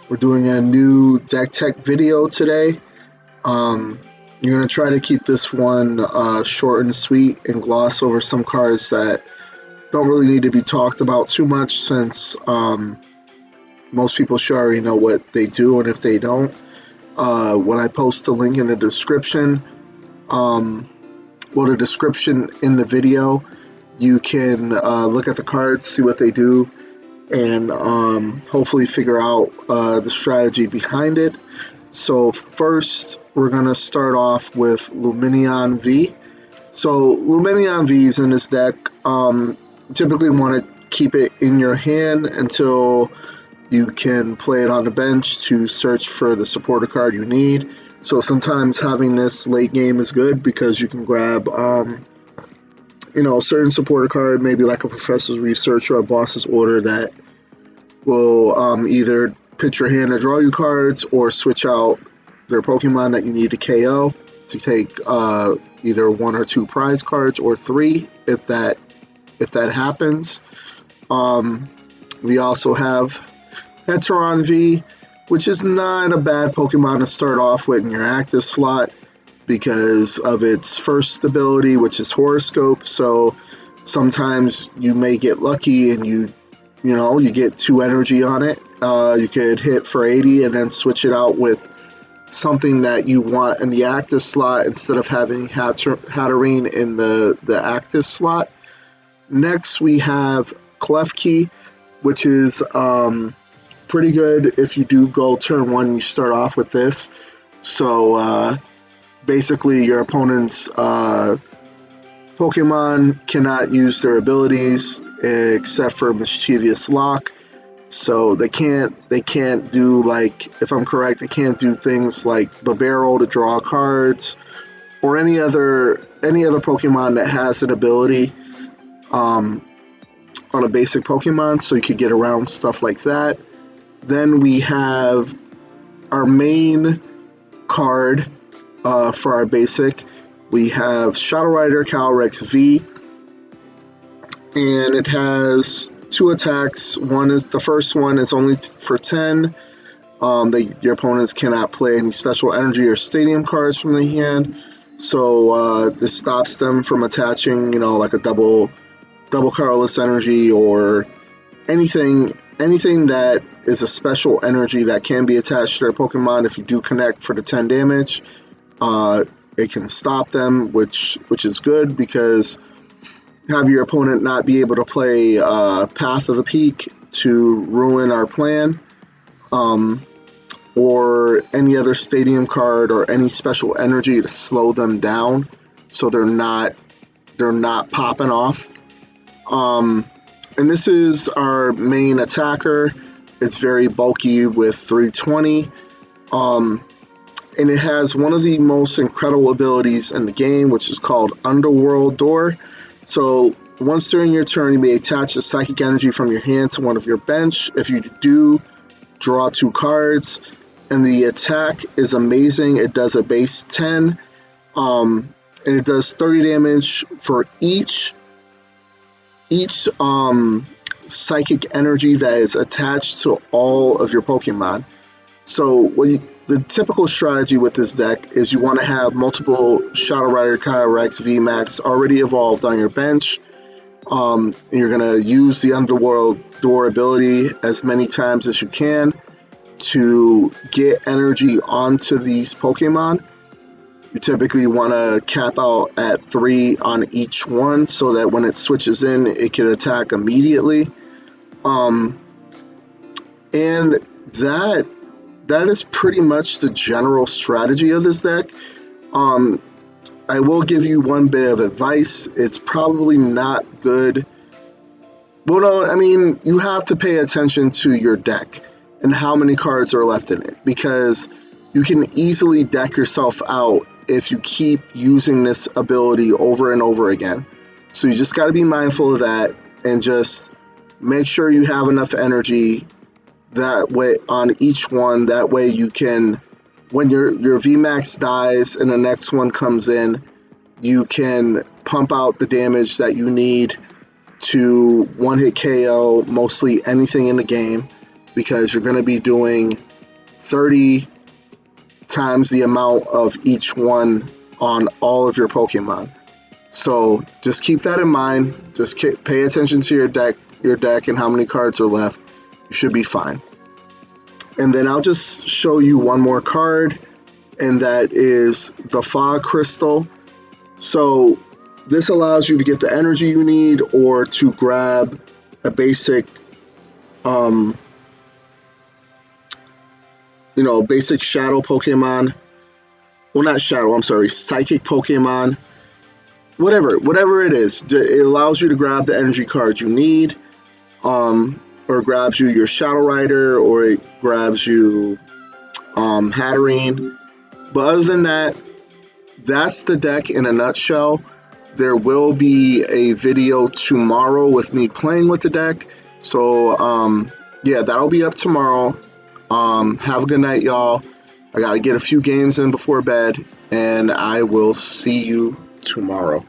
We're doing a new deck tech video today. You're going to try to keep this one short and sweet and gloss over some cards that don't really need to be talked about too much, since most people should already know what they do, and if they don't, when I post the link in the description, the description in the video, you can look at the cards, see what they do, and hopefully figure out the strategy behind it. So first, we're going to start off with Lumineon V. So Lumineon V's in this deck, typically want to keep it in your hand until you can play it on the bench to search for the supporter card you need. So sometimes having this late game is good because you can grab a certain supporter card, maybe like a Professor's Research or a Boss's Order, that will either pitch your hand to draw you cards or switch out their Pokemon that you need to KO to take either 1 or 2 prize cards, or 3 if that happens. We also have Hatterene V, which is not a bad Pokemon to start off with in your active slot because of its first ability, which is Horoscope. So sometimes you may get lucky and you get 2 energy on it. You could hit for 80 and then switch it out with something that you want in the active slot instead of having Hatterene in the active slot. Next, we have Klefki, which is pretty good if you do go turn 1, you start off with this. So basically your opponent's Pokemon cannot use their abilities except for Mischievous Lock. So they can't do, like, if I'm correct, they can't do things like Babero to draw cards or any other Pokemon that has an ability on a basic Pokemon, so you could get around stuff like that. Then we have our main card for our basic. We have Shadow Rider Calyrex V, and it has 2 attacks. The first one is only for 10. Your opponents cannot play any special energy or stadium cards from the hand, so this stops them from attaching, like a double colorless energy or anything that is a special energy that can be attached to their Pokemon. If you do connect for the 10 damage, it can stop them, which is good, because have your opponent not be able to play Path of the Peak to ruin our plan, or any other stadium card or any special energy to slow them down so they're not popping off. And this is our main attacker. It's very bulky with 320. And it has one of the most incredible abilities in the game, which is called Underworld Door. So once during your turn, you may attach a psychic energy from your hand to one of your bench. If you do, draw 2 cards. And the attack is amazing. It does a base 10. And it does 30 damage for each psychic energy that is attached to all of your Pokemon. So the typical strategy with this deck is you want to have multiple Shadow Rider Calyrex VMAX already evolved on your bench. You're going to use the Underworld Door ability as many times as you can to get energy onto these Pokemon. You typically want to cap out at 3 on each one so that when it switches in, it can attack immediately. And that is pretty much the general strategy of this deck. I will give you one bit of advice. It's probably not good. Well, no, I mean, you have to pay attention to your deck and how many cards are left in it, because you can easily deck yourself out if you keep using this ability over and over again. So you just got to be mindful of that and just make sure you have enough energy that way on each one. That way you can, when your VMAX dies and the next one comes in, you can pump out the damage that you need to one-hit KO mostly anything in the game, because you're going to be doing 30 times the amount of each one on all of your Pokemon. So just keep that in mind. Just pay attention to your deck and how many cards are left. You should be fine. And then I'll just show you one more card, and that is the Fog Crystal. So this allows you to get the energy you need, or to grab a basic, basic shadow Pokemon. Well, not shadow, I'm sorry, psychic Pokemon. Whatever it is, it allows you to grab the energy cards you need, or grabs you your Shadow Rider, or it grabs you Hatterene. But other than that, that's the deck in a nutshell. There will be a video tomorrow with me playing with the deck. So, yeah, that'll be up tomorrow. Have a good night, y'all. I got to get a few games in before bed, and I will see you tomorrow.